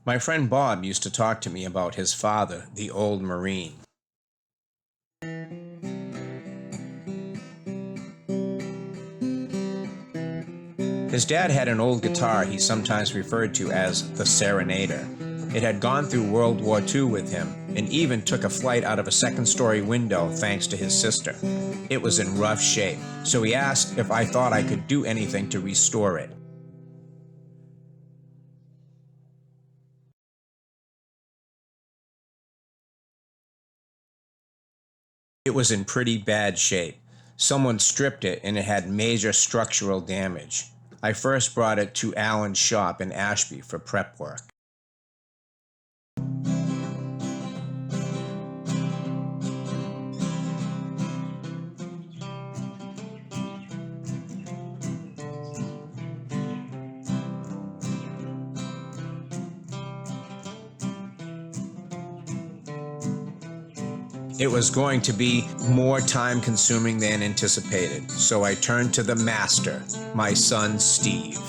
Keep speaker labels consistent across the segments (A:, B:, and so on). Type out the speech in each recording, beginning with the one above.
A: My friend Bob used to talk to me about his father, the old Marine. His dad had an old guitar he sometimes referred to as the Serenader. It had gone through World War II with him and even took a flight out of a second-story window thanks to his sister. It was in rough shape, so he asked if I thought I could do anything to restore it. It was in pretty bad shape. Someone stripped it and it had major structural damage. I first brought it to Alan's shop in Ashby for prep work. It was going to be more time consuming than anticipated, so I turned to the master, my son Steve.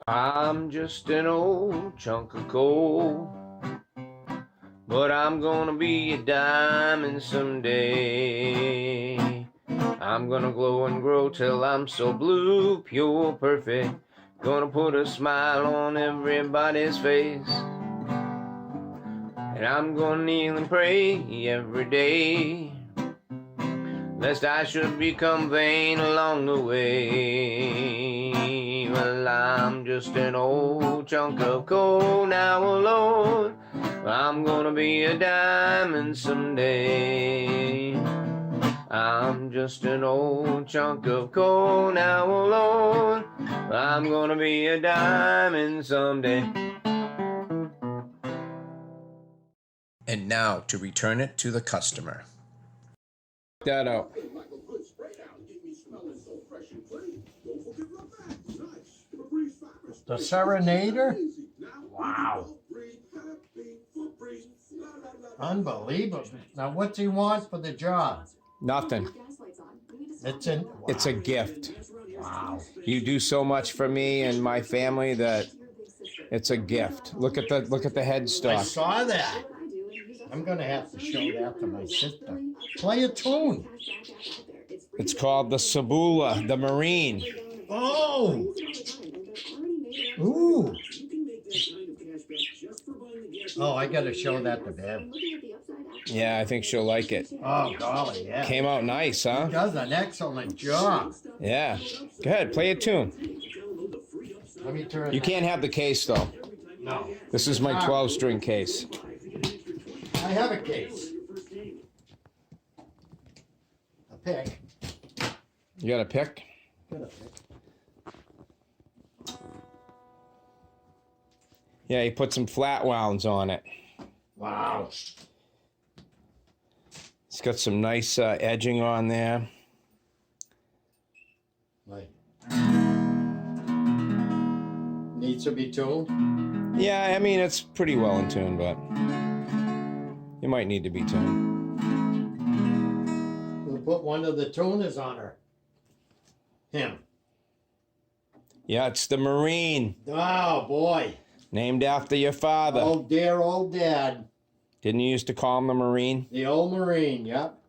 A: I'm just an old chunk of coal, but I'm gonna be a diamond someday. I'm gonna glow and grow till I'm so blue, pure, perfect. Gonna put a smile on everybody's face. And I'm gonna kneel and pray every day, lest I should become vain along the way. Well, I'm just an old chunk of coal now, oh Lord. I'm gonna be a diamond someday. I'm just an old chunk of coal now, oh Lord. I'm gonna be a diamond someday. And now to return it to the customer. That out.
B: The Serenader? Wow. Unbelievable. Now, what's he want for the job?
A: Nothing.
B: It's
A: a gift.
B: Wow.
A: You do so much for me and my family that it's a gift. Look at the
B: I
A: headstock.
B: saw that. I'm going to have to show that to my sister. Play a tune.
A: It's called the Sabula, the Marine.
B: Oh. Ooh. Oh, I got to show that to Bev.
A: Yeah, I think she'll like it.
B: Oh, golly, yeah.
A: Came out nice, huh?
B: Does an excellent job.
A: Yeah. Go ahead, play a tune.
B: Let me turn.
A: You can't have the case, though.
B: No.
A: This is my 12-string case.
B: I have a case. A pick.
A: You got a pick?
B: Got a pick.
A: Yeah, you put some flat wounds on it.
B: Wow.
A: It's got some nice edging on there.
B: Like. Needs to be tuned?
A: Yeah, I mean, it's pretty well in tune, but you might need to be tuned.
B: We'll put one of the tuners on her. Him.
A: Yeah, it's the Marine.
B: Oh, boy.
A: Named after your father.
B: Oh, dear old dad.
A: Didn't you used to call him the Marine?
B: The old Marine, yep.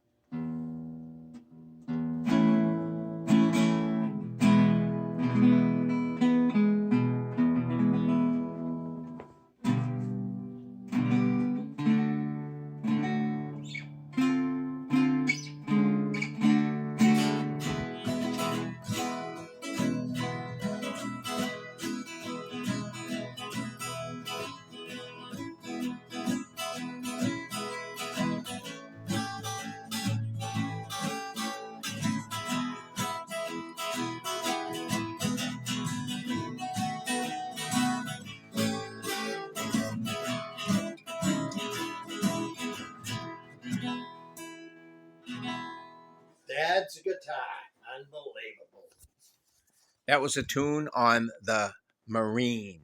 B: Dad's guitar. Unbelievable.
A: That was a tune on the Marine.